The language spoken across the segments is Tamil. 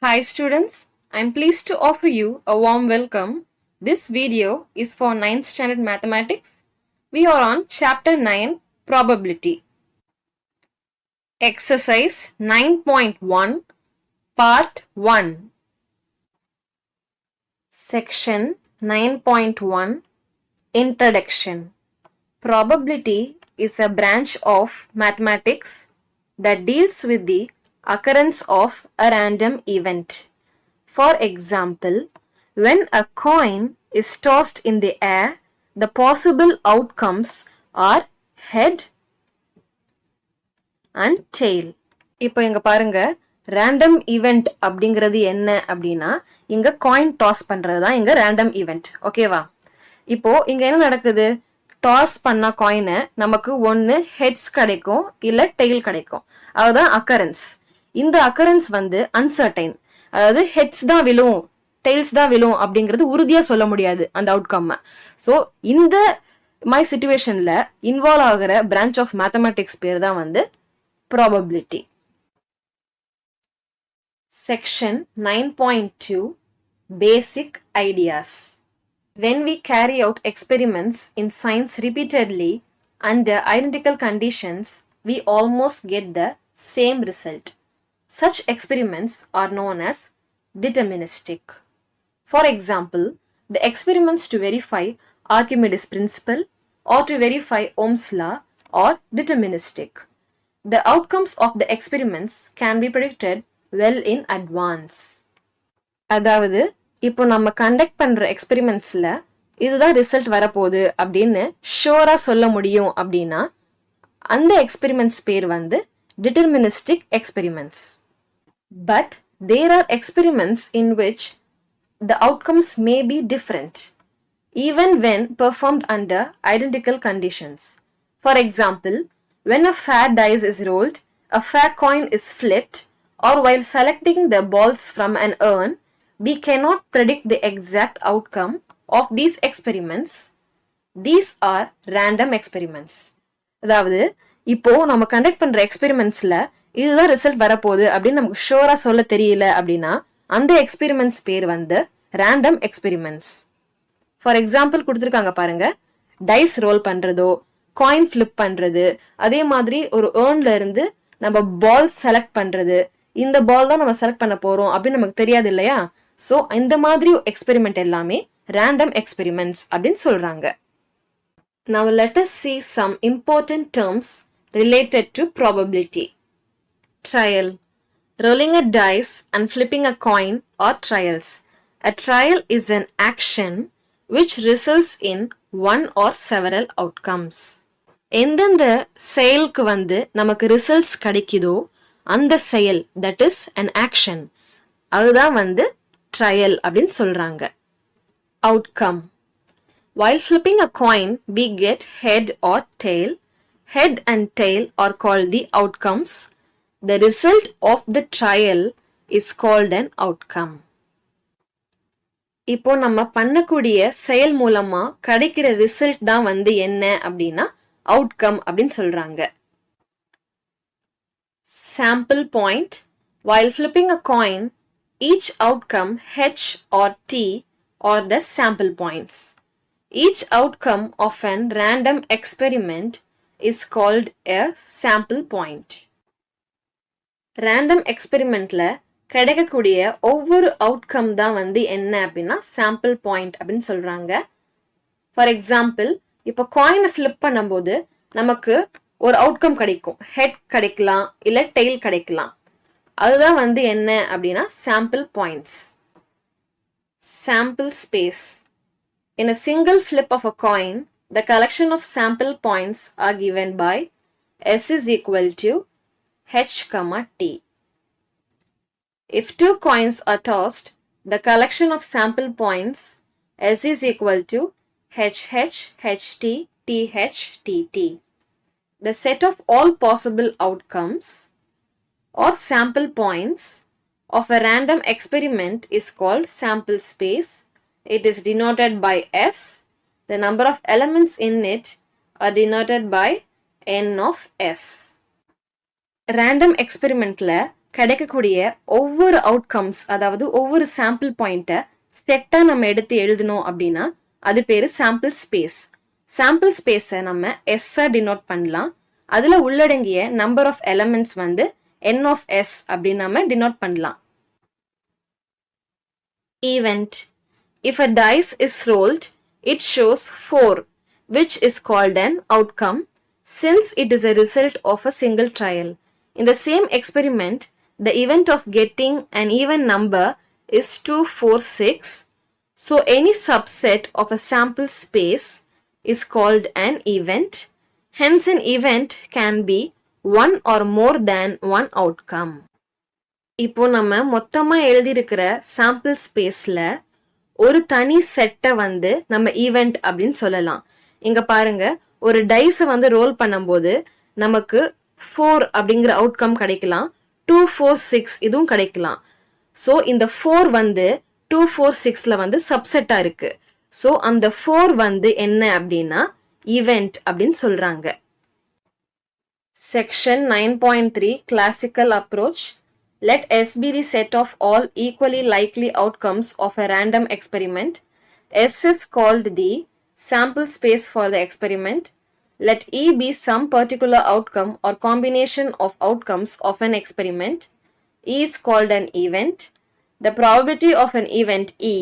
Hi students, I am pleased to offer you a warm welcome. This video is for 9th standard mathematics. We are on chapter 9 probability. Exercise 9.1 part 1. Section 9.1 Introduction. Probability is a branch of mathematics that deals with the occurrence of a random event. For example, when a coin is tossed in the air, the possible outcomes are head and tail. இப்போ இங்க பாருங்க random event அப்படிங்கிறது என்ன அப்படின்னா இங்க காயின் டாஸ் பண்றது தான் இங்க random event. ஓகேவா? இப்போ இங்க என்ன நடக்குது? டாஸ் பண்ண காயினை நமக்கு ஒன்னு ஹெட்ஸ் கிடைக்கும் இல்ல டெயில் கிடைக்கும். அதுதான் அக்கரன்ஸ். இந்த அக்கரன்ஸ் வந்து அன்சர்டைன். அதாவது ஹெட்ஸ் தான் விழும் டெய்ல்ஸ் தான் விழும் அப்படிங்கிறது உறுதியா சொல்ல முடியாது அந்த அவுட்கம். ஸோ இந்த மாதிரி சிச்சுவேஷன்ல இன்வால்வ் ஆகிற பிரான்ச் ஆஃப் மேத்தமெட்டிக்ஸ் பேர் தான் வந்து probability. Section 9.2 basic ideas. When we carry out experiments in science repeatedly under identical conditions, we almost get the same result. Such experiments are known as deterministic. For example, the experiments to verify Archimedes' principle or to verify Ohm's law are deterministic. The outcomes of the experiments can be predicted well in advance. அதாவது இப்போ நம்ம கண்டக்ட் பண்ற எக்ஸ்பெரிமெண்ட்ஸ்ல இதுதான் ரிசல்ட் வரப்போகுது அப்படின்னு ஷோரா சொல்ல முடியும் அப்படின்னா அந்த எக்ஸ்பெரிமெண்ட்ஸ் பேர் வந்து deterministic experiments. But there are experiments in which the outcomes may be different, even when performed under identical conditions. For example, when a fair dice is rolled, a fair coin is flipped, or while selecting the balls from an urn, we cannot predict the exact outcome of these experiments. These are random experiments. அதாவது இப்போ நம்ம கண்டக்ட் பண்ற எக்ஸ்பெரிமெண்ட்ஸ்ல இதுதான் ரிசல்ட் வரப்போகுது அப்படின்னு நமக்கு ஷோரா சொல்ல தெரியல அப்படின்னா அந்த எக்ஸ்பெரிமெண்ட்ஸ் பேர் வந்து ரேண்டம் எக்ஸ்பெரிமெண்ட்ஸ். ஃபார் எக்ஸாம்பிள் கொடுத்துருக்காங்க பாருங்க, டைஸ் ரோல் பண்றதோ காயின் ஃபிளிப் பண்றது, அதே மாதிரி ஒரு ஏர்ன்ல இருந்து நம்ம பால் செலக்ட் பண்றது, இந்த பால் தான் நம்ம செலக்ட் பண்ண போறோம் அப்படின்னு நமக்கு தெரியாது இல்லையா? ஸோ இந்த மாதிரி எக்ஸ்பெரிமெண்ட் எல்லாமே ரேண்டம் எக்ஸ்பெரிமெண்ட்ஸ் அப்படின்னு சொல்றாங்க. Now let us see some important terms related to probability. Trial. Rolling a dice and flipping a coin are trials. A trial is an action which results in one or several outcomes. எந்தெந்த செயலுக்கு வந்து நமக்கு ரிசல்ட்ஸ் கிடைக்குதோ அந்த செயல், தட் இஸ் an action, அதுதான் வந்து ட்ரையல் அப்படின்னு சொல்றாங்க. Outcome. While flipping a coin, we get head or tail. Head and tail are called the outcomes. The result of the trial is called an outcome. இப்போ நம்ம பண்ணக்கூடிய செயல் மூலமா கிடைக்கிற ரிசல்ட் தான் வந்து என்ன அப்படின்னா அவுட்கம் அப்படின்னு சொல்றாங்க. Sample point. While flipping a coin, each outcome H or T are the sample points. Each outcome of an random experiment is called a sample point. Random experimentல கிடைக்கக்கூடிய ஒவ்வொரு அவுட்கம் தான் வந்து என்ன அப்படின்னா சாம்பிள் பாயிண்ட் அப்படின்னு சொல்றாங்க. ஃபார் எக்ஸாம்பிள், இப்போ காயினை ஃபிளிப் பண்ணும்போது நமக்கு ஒரு அவுட்கம் கிடைக்கும், ஹெட் கிடைக்கலாம் இல்ல டெய்ல் கிடைக்கலாம். அதுதான் வந்து என்ன அப்படின்னா sample points. Sample space. In a single flip of a coin, the collection of sample points are given by S is equal to H, T. If two coins are tossed, the collection of sample points S is equal to HH, HT, TH, TT. The set of all possible outcomes or sample points of a random experiment is called sample space. It is denoted by S. The number of elements in it are denoted by N of S. Random எக்ஸ்பெரிமெண்ட்ல கிடைக்கக்கூடிய ஒவ்வொரு அவுட்கம்ஸ், அதாவது ஒவ்வொரு சாம்பிள் பாயிண்ட்டை செட்டா நம்ம எடுத்து எழுதணும் அப்படின்னா அது பேரு சாம்பிள் ஸ்பேஸ். சாம்பிள் ஸ்பேஸை நம்ம எஸ்ஸா டினோட் பண்ணலாம். அதுல உள்ளடங்கிய நம்பர் ஆஃப் எலமெண்ட்ஸ் வந்து n of s அப்படின்னு நம்ம டினோட் பண்ணலாம். Event. If a dice is rolled, it shows 4, which is called an outcome since it is a result of a single trial. In the same experiment, the event of getting an even number is 2, 4, 6. So any subset of a sample space is called an event. Hence an event can be one or more than one outcome. இப்போ நம்ம மொத்தமா எழுதியிருக்கிற சாம்பிள் ஸ்பேஸ்ல ஒரு தனி செட்டை வந்து நம்ம ஈவெண்ட் அப்படின்னு சொல்லலாம். இங்க பாருங்க, ஒரு டைஸை வந்து ரோல் பண்ணும்போது நமக்கு 4 அப்படிங்கிற அவுட்கம் கிடைக்கலாம், 2, 4, 6 இதுவும் கிடைக்கலாம். ஸோ இந்த 4 வந்து 2, 4, 6ல வந்து சப்செட்டா இருக்கு. ஸோ அந்த 4 வந்து என்ன அப்படின்னா ஈவெண்ட் அப்படின்னு சொல்றாங்க. Section 9.3 Classical Approach. Let S be the set of all equally likely outcomes of a random experiment. S is called the sample space for the experiment. Let E be some particular outcome or combination of outcomes of an experiment. E is called an event. The probability of an event E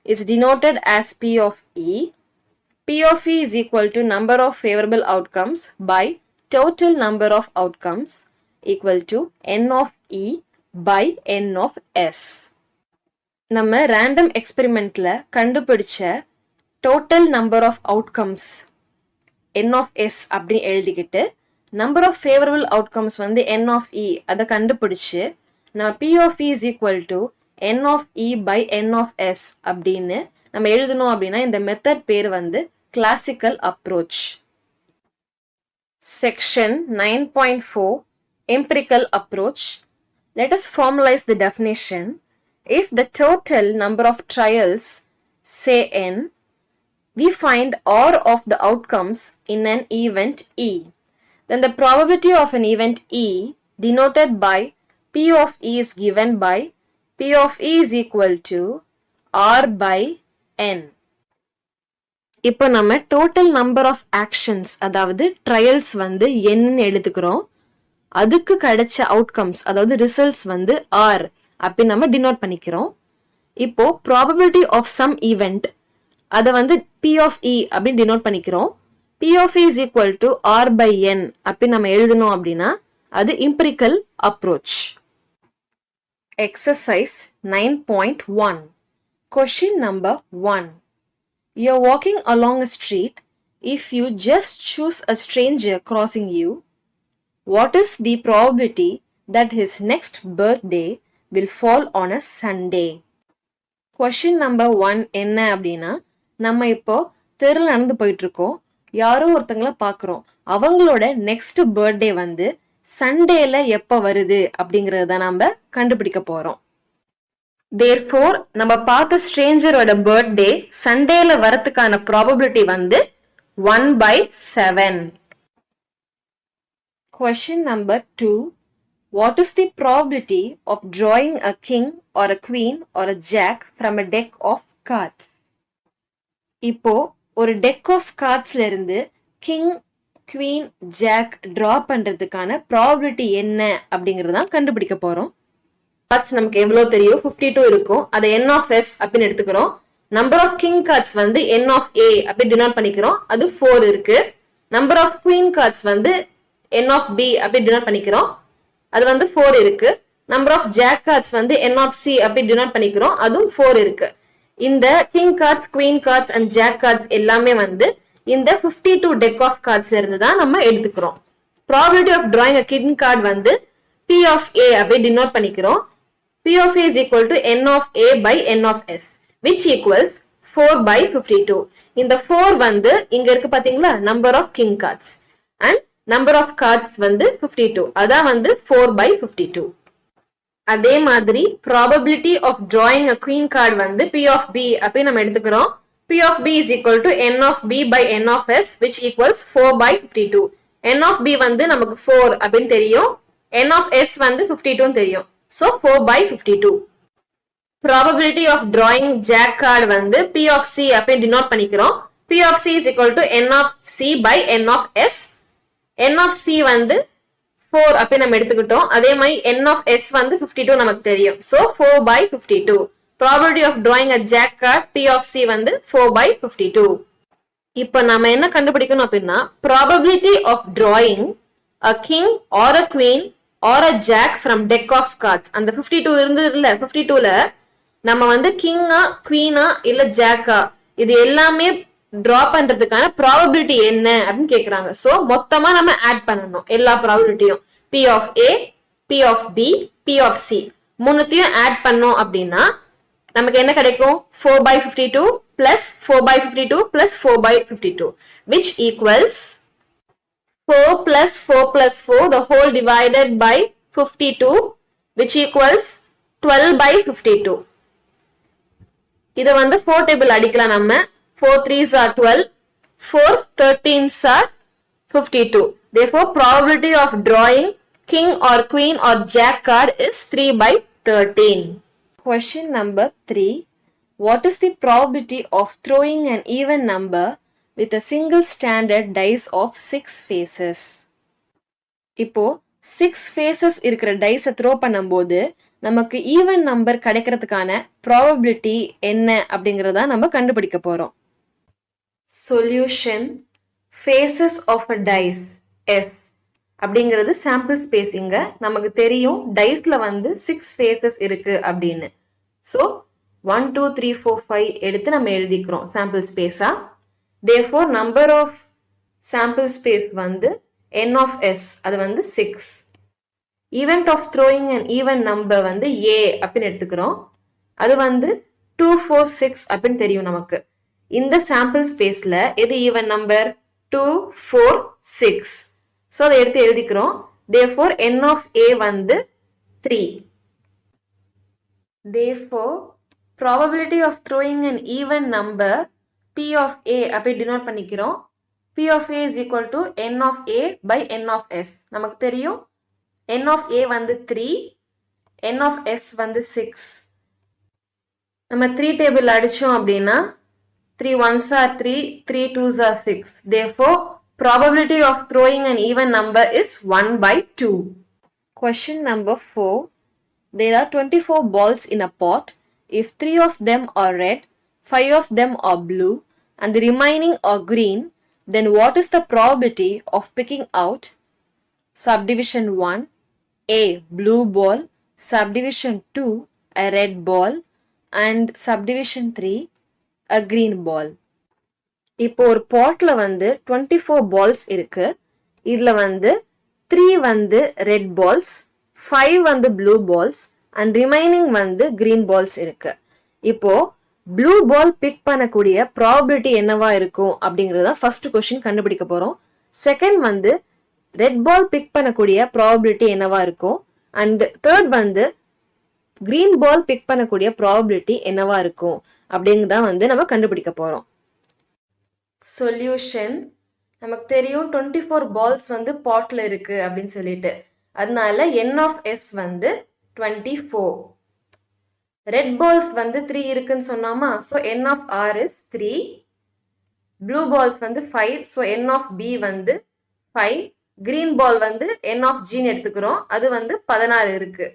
is denoted as P of E. P of E is equal to number of favorable outcomes by total number of outcomes equal to n of E by n of S. நம்ம random experimentல கண்டுபிடிச்ச total number of outcomes n of S அப்படி எழுதிக்கிட்டு number of favorable outcomes வந்து n of E அதை கண்டுபிடிச்சு நம்ம P of E is equal to n of E by n of S அப்படின்னு நம்ம எழுதணும் அப்படின்னா இந்த மெத்தட் பேர் வந்து classical approach. Section 9.4 Empirical Approach. Let us formalize the definition. If the total number of trials, say n, we find R of the outcomes in an event E, then the probability of an event E denoted by P of E is given by P of E is equal to R by n. இப்போ நம்ம டோட்டல் நம்பர் ஆஃப் ஆக்ஷன்ஸ் அதாவது ட்ரையல்ஸ் வந்து என்னன்னு எழுதுக்கிறோம். அதுக்கு கிடைச்ச அவுட்கம்ஸ் அதாவது ரிசல்ட்ஸ் வந்து ஆர் அப்படி நம்ம டினோட் பண்ணிக்கிறோம். இப்போ ப்ராபபிலிட்டி ஆஃப் சம் ஈவெண்ட் அதை வந்து பி ஆஃப் இ அப்படின்னு டினோட் பண்ணிக்கிறோம். P of E is equal to R by N அப்படி நம்ம எழுதணும் அப்படின்னா அது empirical approach. Exercise 9.1. Question number 1. You're walking along a street. If you just choose a stranger crossing you, what is the probability that his next birthday will fall on a Sunday? Question number 1 என்ன அப்படின்னா, நம்ம இப்போ தெருல நடந்து போயிட்டு இருக்கோம், யாரோ ஒருத்தங்களை பார்க்குறோம், அவங்களோட நெக்ஸ்ட் பர்த்டே வந்து சண்டேல எப்ப வருது அப்படிங்கறத நாம கண்டுபிடிக்க போறோம். Therefore, நம்ம பார்த்த ஸ்ட்ரேஞ்சரோட பர்த்டே சண்டேல வரதுக்கான ப்ராபபிலிட்டி வந்து 1/7. Question number 2. What is the probability of drawing a king or a queen or a jack from a deck of cards? இப்போ ஒரு deck of cardsல இருந்து king, queen, jack draw பண்றதுக்கான probability என்ன அப்படிங்கறத கண்டுபிடிக்க போறோம். கார்ட்ஸ் நமக்கு எவ்வளவு தெரியும், 52 இருக்கும். அதை n of s அப்படின்னு எடுத்துக்கிறோம். நம்பர் ஆஃப் கிங் கார்ட்ஸ் வந்து n of a அப்படி டினோட் பண்ணிக்கிறோம், அது 4 இருக்கு. நம்பர் ஆஃப் குவீன் கார்ட்ஸ் வந்து n of b அப்படி டினோட் பண்ணிக்கிறோம், அது வந்து 4 இருக்கு. நம்பர் ஆஃப் ஜாக் கார்ட்ஸ் வந்து n of c அப்படி டினோட் பண்ணிக்கிறோம், அதுவும் 4 இருக்கு. இந்த king cards, queen cards and jack cards எல்லாமே வந்து இந்த 52 டெக் ஆஃப் கார்ட்ஸ்ல இருந்து தான் நம்ம எடுத்துக்கிறோம். Probability of drawing a king card வந்து p of a அப்படி டினோட் பண்ணிக்கிறோம். P of A is equal to n of A by n of S, which equals 4/52. இந்த 4 வந்து இங்க இருக்கு பாத்தீங்களா, number of king cards and number of cards வந்து 52, அதான் வந்து 4/52. அதே மாதிரி probability of drawing a queen card வந்து P of B அப்படி நம்ம எடுத்துக்கிறோம். P of B is equal to n of B by n of S, which equals 4/52. n of B வந்து நமக்கு 4 அப்படின்னு தெரியும், n of s வந்து 52 தெரியும். So 4/52. Probability of drawing jack card வந்து p of c அப்படி denote பண்ணிக்கிறோம். p of c is equal to n of c by n of s. n of c வந்து 4 அப்படி நம்ம எடுத்துக்கிட்டோம். அதே மாதிரி n of s வந்து 52 நமக்கு தெரியும். So 4/52. Probability of drawing a jack card p of c வந்து 4/52. இப்போ நாம என்ன கண்டுபிடிக்கணும் அப்படின்னா probability of drawing a king or a queen or a jack from deck of cards. அந்த 52 இருந்தது இல்ல, 52ல நம்ம வந்து கிங்கா குவீனா இல்ல ஜாக்கா இது எல்லாமே டிரா பண்றதுக்கான ப்ராபபிலிட்டி என்ன அப்படின்னு கேக்குறாங்க. சோ மொத்தமா நம்ம ஆட் பண்ணணும் எல்லா ப்ராபபிலிட்டியும். p of a, p of b, p of c மூணுத்தையும் ஆட் பண்ணோம் அப்படின்னா நமக்கு என்ன கிடைக்கும்? 4/52 plus 4/52 plus 4/52 which equals 4 plus 4 plus 4 the whole divided by 52 which equals 12/52. இத வந்து 4 டேபிள் அடிக்கலாம் நம்ம. 4 3s are 12, 4 13s are 52. Therefore probability of drawing king or queen or jack card is 3/13. Question number 3. What is the probability of throwing an even number with a single standard dice of 6 faces? இப்போ 6 faces இருக்கிற dice throw பண்ணும்போது நமக்கு ஈவன் நம்பர் கிடைக்கிறதுக்கான ப்ராபபிலிட்டி என்ன அப்படிங்கறத நம்ம கண்டுபிடிக்க போறோம். Solution faces of a dice s அப்படிங்கிறது சாம்பிள் ஸ்பேஸ். இங்க நமக்கு தெரியும் டைஸ்ல வந்து 6 faces இருக்கு அப்படின்னு. சோ 1 2 3 4 5 எடுத்து நம்ம எழுதிக்கிறோம் sample ஸ்பேஸா. therefore number of sample space வந்து n of s அது வந்து 6. event of throwing an even number வந்து a அப்படின்னு எடுத்துக்கிறோம். அது வந்து 2 4 6 அப்படின்னு தெரியும் நமக்கு. இந்த சாம்பிள் ஸ்பேஸ்ல எது ஈவன் நம்பர்? 2 4 6. சோ அதை எடுத்து எழுதிக்கிறோம். therefore n of a வந்து 3. therefore probability of throwing an even number p of a அப்படி டினோட் பண்ணிக்கிறோம். p of a is equal to n of a by n of s. நமக்கு தெரியும் n of a வந்து 3, n of s வந்து 6. நம்ம 3 டேபிள் அடிச்சோம் அப்படின்னா 3 1s are 3, 3 2s are 6. therefore probability of throwing an even number is 1/2. Question number 4. There are 24 balls in a pot. If 3 of them are red, 5 of them are blue, and the remaining are green, then what is the probability of picking out subdivision 1, a blue ball, subdivision 2, a red ball, and subdivision 3, a green ball? இப்போ ஒரு பாட்ல வந்து 24 பால்ஸ் இருக்கு. இதுல வந்து 3 வந்து ரெட் பால்ஸ், 5 வந்து ப்ளூ பால்ஸ் அண்ட் ரிமைனிங் வந்து கிரீன் பால்ஸ் இருக்கு. இப்போ ப்ளூ பால் பிக் பண்ணக்கூடிய ப்ராபபிலிட்டி என்னவா இருக்கும் அப்படிங்கறத ஃபர்ஸ்ட் क्वेश्चन கண்டுபிடிக்க போறோம். செகண்ட் வந்து ரெட் பால் பிக் பண்ணக்கூடிய ப்ராபபிலிட்டி என்னவா இருக்கும் அண்ட் தேர்ட் வந்து கிரீன் பால் பிக் பண்ணக்கூடிய ப்ராபபிலிட்டி என்னவா இருக்கும் அப்படிங்கறத வந்து நம்ம கண்டுபிடிக்க போறோம். சொல்யூஷன் நமக்கு தெரியும் 24 பால்ஸ் வந்து பாட்ல இருக்கு அப்படின்னு சொல்லிட்டு. அதனால n of s வந்து 24. ரெட் பால்ஸ் வந்து 3 இருக்குன்னு சொன்னாமா. so n of r is 3. Blue balls வந்து 5. so n of b வந்து 5. கிரீன் பால் வந்து n of g ன்னு எடுத்துக்கிறோம். அது வந்து 16 இருக்கு.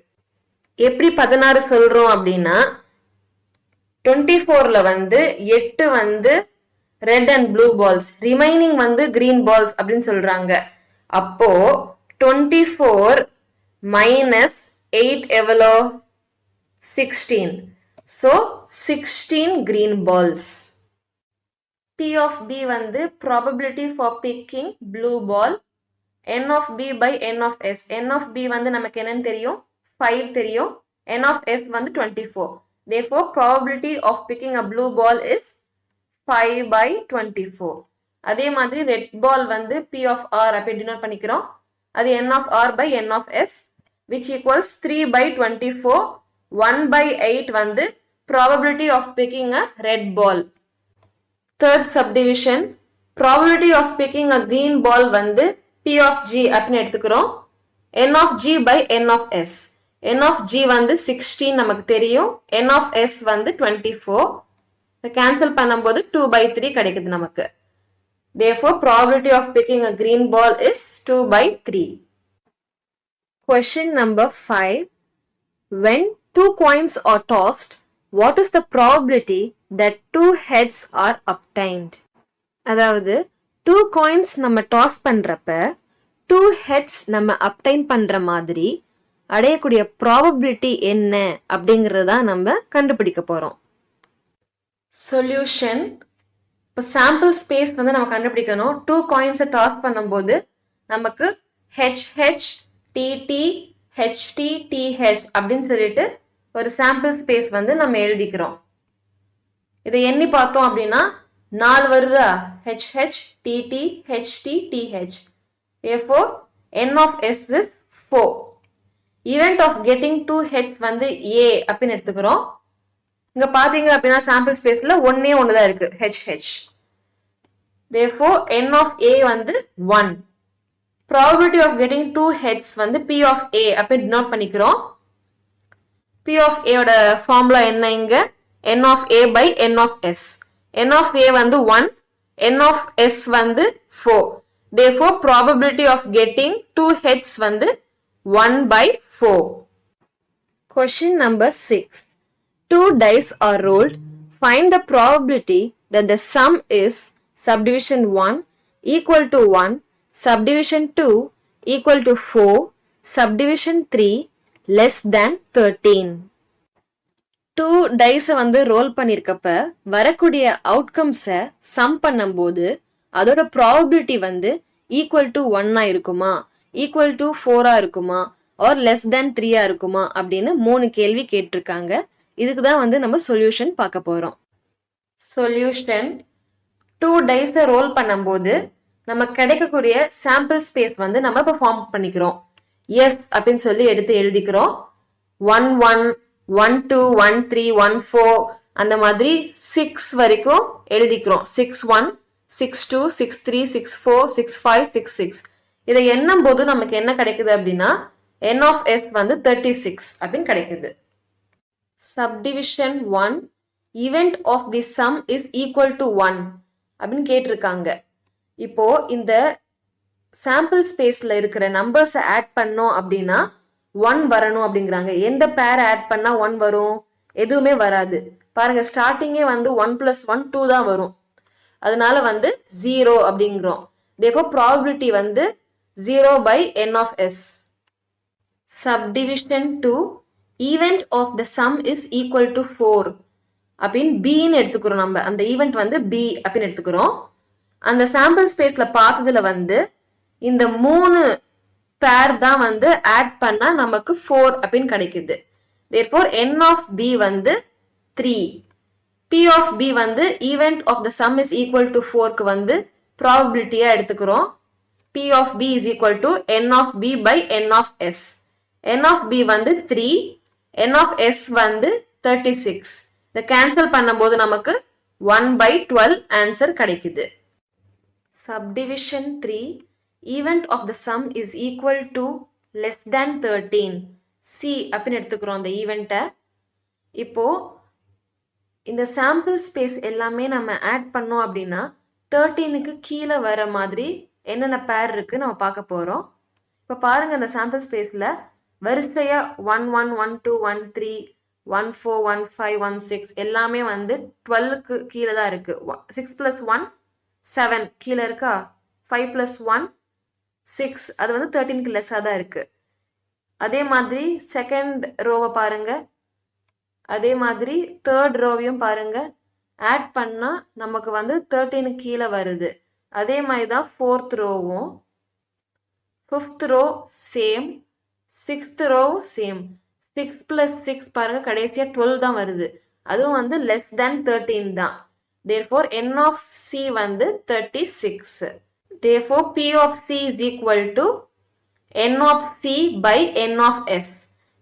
எப்படி 16 சொல்றோம் அப்படின்னா 24ல வந்து 8 வந்து red and blue balls, remaining வந்து கிரீன் பால்ஸ் அப்படின்னு சொல்றாங்க. அப்போ 24 minus 8 எவ்வளோ? 16. so 16 green balls. p of b வந்து probability for picking blue ball. n of b by n of s. n of b வந்து நமக்கு என்னன்னு தெரியும்? 5 தெரியும். n of s வந்து 24. therefore probability of picking a blue ball is 5/24. அதே மாதிரி ரெட் பால் வந்து p of r அப்படி டினோட் பண்ணிக்கிறோம். அது n of r by n of s which equals 3/24. 1/8 வந்து probability of picking a red ball. Third subdivision probability of picking a green ball வந்து p of g அப்படின்னு எடுத்துக்கிறோம். n of g by n of s. n of g வந்து 16 நமக்கு தெரியும், n of s வந்து 24. இதை கேன்சல் பண்ணும்போது 2 by 3 கிடைக்குது நமக்கு. Therefore, probability of picking a green ball is 2 by 3. Question number 5. When two coins are tossed, what is the probability that two heads are obtained? அதாவது 2 coins நம்ம toss பண்றப்ப 2 heads நம்ம obtain பண்ற மாதிரி அடையக்கூடிய probability என்ன அப்படிங்கறத நம்ம கண்டுபிடிக்க போறோம். Solution. இப்போ sample space வந்து நம்ம கண்டுபிடிக்கணும். 2 coins toss பண்ணும்போது நமக்கு HH, TT, HT, TH அப்படின்னு சொல்லிட்டு ஒரு sample space வந்து நம்ம எழுதிக்கிறோம். இதை எண்ணி பார்த்தோம் அப்படின்னா 4 வருதா? HH, TT, HT, TH. Therefore, n of s is 4. Event of getting 2 heads வந்து A அப்படின்னு எடுத்துக்கிறோம். இங்க பாத்தீங்க அப்படின்னா sample spaceல ஒன்னே ஒண்ணுதான் இருக்கு, HH. Therefore, n of A வந்து 1. Probability of getting 2 heads வந்து P of A அப்படி denote பண்ணிக்கிறோம். P of A ஓட formula என்ன இங்க? n of A by n of s. n of A வந்து 1, n of s வந்து 4. Therefore, probability of getting 2 heads வந்து 1 by 4. Question number 6. 2 dice are rolled. Find the probability that the sum is subdivision 1 equal to 1, subdivision 2 equal to 4, subdivision 3 less than 13. 2 dice வந்து ரோல் பண்ணிருக்கப்ப வரக்கூடிய அவுட்கம்ஸை சம் பண்ணும்போது அதோட ப்ராபபிலிட்டி வந்து ஈக்குவல் டு 1 இருக்குமா, ஈக்குவல் டு 4 இருக்குமா, ஆர் லெஸ் தேன் 3 இருக்குமா அப்படின்னு 3 கேள்வி கேட்டிருக்காங்க. இதுக்கு தான் வந்து நம்ம சொல்யூஷன் பார்க்க போறோம். சொல்யூஷன். 2 டைஸை ரோல் பண்ணும்போது நம்ம கிடைக்கக்கூடிய சாம்பிள் ஸ்பேஸ் வந்து நம்ம இப்போ ஃபார்ம் பண்ணிக்கிறோம். எஸ் அப்படின்னு சொல்லி எடுத்து எழுதிக்கிறோம். 1 1 1 2 1 3 1 4 அந்த மாதிரி 6 வரைக்கும் எழுதிக்கிறோம். 6 1 6 2 6 3 6 4 6 5 6 6. இதை எண்ணும் போது நமக்கு என்ன கிடைக்குது அப்படின்னா n of s வந்து 36 அப்படின்னு கிடைக்குது. Subdivision 1, event of the sum is equal to 1 அப்படின்னு கேட்டிருக்காங்க. இப்போ இந்த சாம்பிள் ஸ்பேஸ்ல இருக்கிற நம்பர்ஸை ஆட் பண்ணோம் அப்படின்னா 1 வரணும் அப்படிங்கிறாங்க. எந்த பேர் ஆட் பண்ணா 1 வரும்? எதுவுமே வராது. பாருங்க, ஸ்டார்டிங்கே வந்து 1 + 1 2 தான் வரும். அதனால வந்து 0 அப்படிங்கிறோம். therefore probability வந்து 0 by n of s. Subdivision 2, event of the sum is equal to 4 அப்படின்னு bன்னு எடுத்துக்கிறோம். நம்ம அந்த ஈவெண்ட் வந்து b அப்படின்னு எடுத்துக்கிறோம். அந்த சாம்பிள் ஸ்பேஸ்ல பார்த்ததுல வந்து இந்த 3 பேர் தான் வந்து ஆட் பண்ணா நமக்கு 4 அப்படின்னு கிடைக்குது. therefore n of b வந்து 3. p of b வந்து event of the sum is equal to 4க்கு வந்து ப்ராபபிலிட்டியா எடுத்துக்கிறோம். p of b is equal to n of b by n of s. n of b வந்து 3, n of s வந்து 36. இதை கேன்சல் பண்ணும்போது நமக்கு 1 by 12 ஆன்சர் கிடைக்குது. Subdivision 3, event of the sum is equal to less than 13. C அப்படின்னு எடுத்துக்கிறோம் அந்த ஈவெண்ட்டை. இப்போ இந்த சாம்பிள் ஸ்பேஸ் எல்லாமே நம்ம ஆட் பண்ணோம் அப்படின்னா 13க்கு கீழே வர மாதிரி என்னென்ன பேர் இருக்கு நம்ம பார்க்க போறோம். இப்போ பாருங்க, அந்த சாம்பிள் ஸ்பேஸ்ல வரிசையா 1 1 1 2 1 3 1 4 1 5 1 6 எல்லாமே வந்து 12க்கு கீழே தான் இருக்கு. 6 + 1 7 கீழே இருக்கா? 5 + 1 6, அது வந்து 13க்கு லெஸ்ஸாக தான் இருக்கு. அதே மாதிரி செகண்ட் ரோவை பாருங்க, அதே மாதிரி தேர்ட் ரோவையும் பாருங்க. ஆட் பண்ணா நமக்கு வந்து 13க்கு கீழே வருது. அதே மாதிரி தான் ஃபோர்த் ரோவும், fifth row same, sixth row same. 6 + 6 பாருங்க, கடைசியா 12 தான் வருது. அதுவும் வந்து லெஸ் தேன் 13 தான். therefore n of c வந்து 36. therefore p of c is equal to n of c by n of s.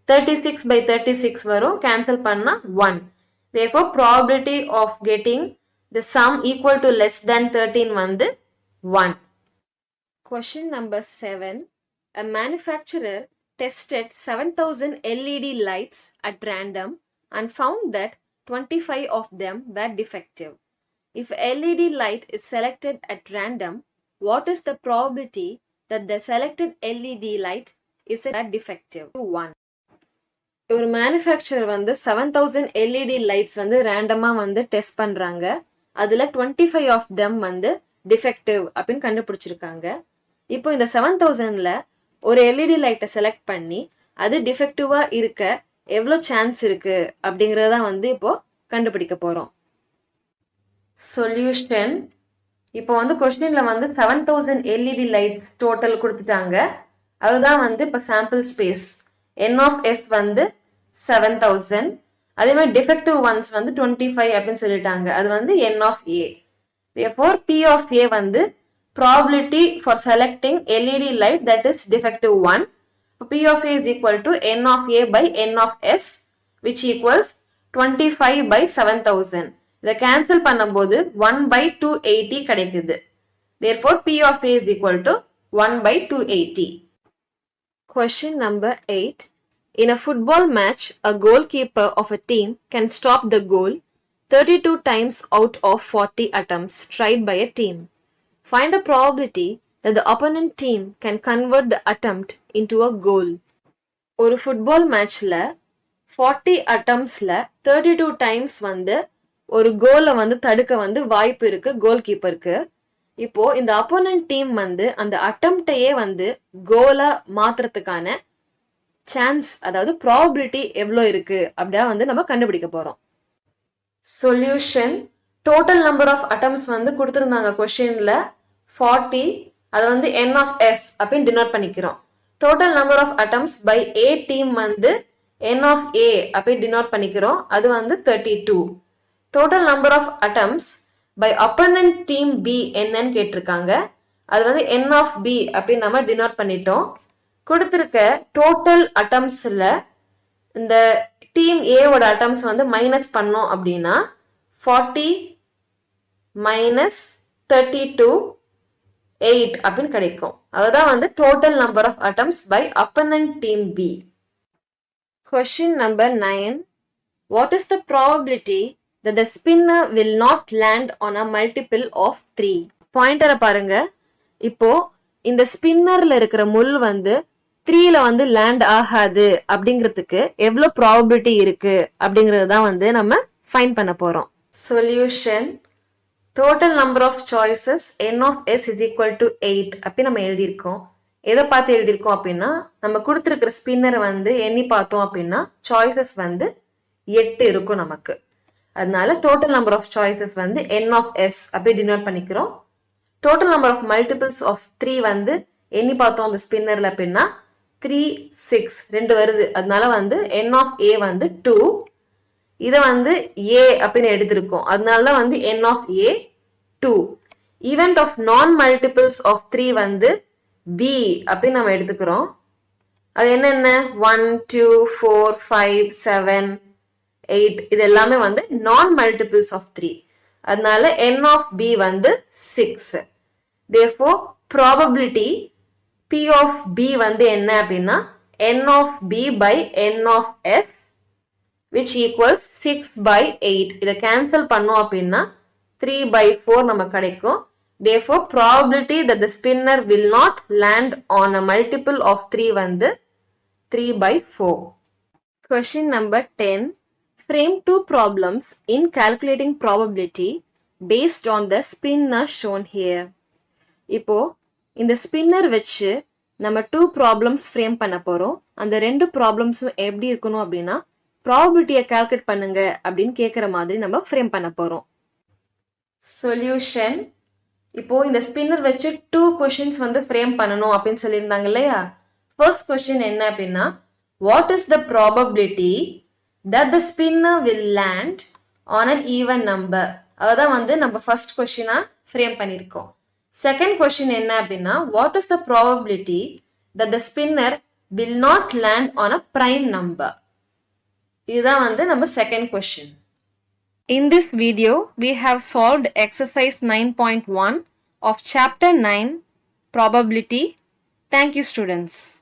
36 by 36 வரும், கேன்சல் பண்ணா 1. therefore probability of getting the sum equal to less than 13 வந்து 1. Question number 7. A manufacturer tested 7,000 LED lights at random and found that 25 of them were defective. If LED light is selected at random, what is the probability that the selected LED light is defective? 1. ஒரு மேனுஃபேக்சரர் வந்து 7,000 எல்இடி லைட்ஸ் வந்து ரேண்டமா வந்து டெஸ்ட் பண்றாங்க. அதுல 25 ஆஃப் தெம் வந்து டிஃபெக்டிவ் அப்படின்னு கண்டுபிடிச்சிருக்காங்க. இப்போ இந்த 7,000ல ஒரு எல்இடி லைட்டை செலக்ட் பண்ணி அது டிஃபெக்டிவா இருக்க எவ்வளோ சான்ஸ் இருக்கு அப்படிங்கறத வந்து இப்போ கண்டுபிடிக்க போறோம். சொல்யூஷன். இப்போ வந்து கொஸ்டின்ல வந்து 7,000 எல்இடி லைட்ஸ் டோட்டல் கொடுத்துட்டாங்க. அதுதான் வந்து இப்போ sample space. n of s வந்து 7,000. அதே மாதிரி டிஃபெக்டிவ் ஒன்ஸ் வந்து 25 அப்படின்னு சொல்லிட்டாங்க. அது வந்து n of a. Therefore p of a வந்து probability for selecting LED light that is defective 1. P of a is equal to n of a by n of s which equals 25 by 7,000. இதை கேன்சல் பண்ணும்போது 1 by 280 கிடைக்குது. Therefore p of a is equal to 1 by 280. Question number 8. In a football match, a goalkeeper of a team can stop the goal 32 times out of 40 attempts tried by a team. Find the probability that the opponent team can convert the attempt into a goal. ஒரு ஃபுட்பால் மேட்ச்ல 40 attemptsல 32 times வந்து ஒரு கோலை வந்து தடுக்க வந்து வாய்ப்பு இருக்கு கோல் கீப்பருக்கு. இப்போ இந்த அப்போனன்ட் டீம் வந்து அந்த அட்டம்ப்டையே வந்து கோலா மாத்துறதுக்கான சான்ஸ், அதாவது ப்ராபபிலிட்டி எவ்வளோ இருக்கு அப்படியா வந்து நம்ம கண்டுபிடிக்க போறோம். Solution. Total number of attempts வந்து கொடுத்துருந்தாங்க கொஸ்டின்ல 40. அதை வந்து n of s அப்படின்னு டினோட் பண்ணிக்கிறோம். Total number of attempts by a team வந்து n of a அப்படி டினோட் பண்ணிக்கிறோம். அது வந்து 32. Total number of attempts by opponent team b என்னன்னு கேட்டிருக்காங்க. அது வந்து n of b அப்படின்னு நம்ம டினோட் பண்ணிட்டோம். கொடுத்திருக்க டோட்டல் அட்டம்ப்ட்ஸ்ல இந்த டீம் ஏவோட அட்டம்ப்ட்ஸ் வந்து மைனஸ் பண்ணோம் அப்படின்னா 40 மைனஸ் 32 8 அப்படின்னு கிடைக்கும். அதுதான் வந்து total number of attempts by opponent team B. Question number 9. What is the probability that the spinner will not land on a multiple of 3? பாயிண்டரை பாருங்க. இப்போ இந்த ஸ்பின்னர்ல இருக்கிற முள் வந்து 3ல வந்து லேண்ட் ஆகாது அப்படிங்கிறதுக்கு எவ்வளவு ப்ராபபிலிட்டி இருக்கு அப்படிங்கிறது தான் வந்து நம்ம ஃபைண்ட் பண்ண போறோம். Solution. Total number of choices n of s is equal to 8 அப்படி நம்ம எழுதியிருக்கோம். எதை பார்த்து எழுதியிருக்கோம் அப்படின்னா நம்ம கொடுத்துருக்கிற ஸ்பின்னர் வந்து எண்ணி பார்த்தோம் அப்படின்னா சாய்ஸஸ் வந்து 8 இருக்கும் நமக்கு. அதனால டோட்டல் நம்பர் ஆஃப் சாய்ஸஸ் வந்து n of s அப்படி டினோட் பண்ணிக்கிறோம். Total number of multiples of 3 வந்து எண்ணி பார்த்தோம் அந்த ஸ்பின்னர்ல அப்படின்னா 3 6 2 வருது. அதனால வந்து n of a வந்து 2. இதை வந்து a அப்படின்னு எடுத்திருக்கோம். அதனாலதான் வந்து n of a 2. Event of non multiples of 3 வந்து b அப்படின்னு நம்ம எடுத்துக்கிறோம். அது என்னென்ன 1 2 4 5 7 8 இது எல்லாமே வந்து நான் மல்டிபிள்ஸ் ஆஃப் 3. அதனால n of b வந்து 6. Therefore probability p of b வந்து என்ன அப்படின்னா n of b by n of s which equals 6 by 8. இதை கேன்சல் பண்ணோம் அப்படின்னா 3 by 4 நமக்கு கிடைக்கும். Therefore probability that the spinner will not land on a multiple of 3 வந்து 3 by 4. Question number 10. Frame two problems in calculating probability based on the spinner shown here. இப்போ இந்த ஸ்பின்னர் வச்சு நம்ம 2 ப்ராப்ளம்ஸ் ஃப்ரேம் பண்ண போறோம். அந்த 2 ப்ராப்ளம்ஸும் எப்படி இருக்கணும் அப்படின்னா ப்ராபபிலிட்டியை கால்குலேட் பண்ணுங்க அப்படின்னு கேட்குற மாதிரி நம்ம ஃப்ரேம் பண்ண போறோம். சொல்யூஷன். இப்போ இந்த ஸ்பின்னர் வச்சு 2 கொஸ்டின்ஸ் வந்து ஃப்ரேம் பண்ணணும் அப்படின்னு சொல்லியிருந்தாங்க இல்லையா. ஃபர்ஸ்ட் கொஸ்டின் என்ன அப்படின்னா what is the probability that the spinner will land on an even number. அதான் வந்து நம்ம ஃபர்ஸ்ட் கொஸ்டினா ஃப்ரேம் பண்ணியிருக்கோம். செகண்ட் கொஸ்டின் என்ன அப்படின்னா what is the probability that the spinner will not land on a prime number. இதுதான் வந்து நம்ம second question. In this video we have solved exercise 9.1 of chapter 9 probability. Thank you, students.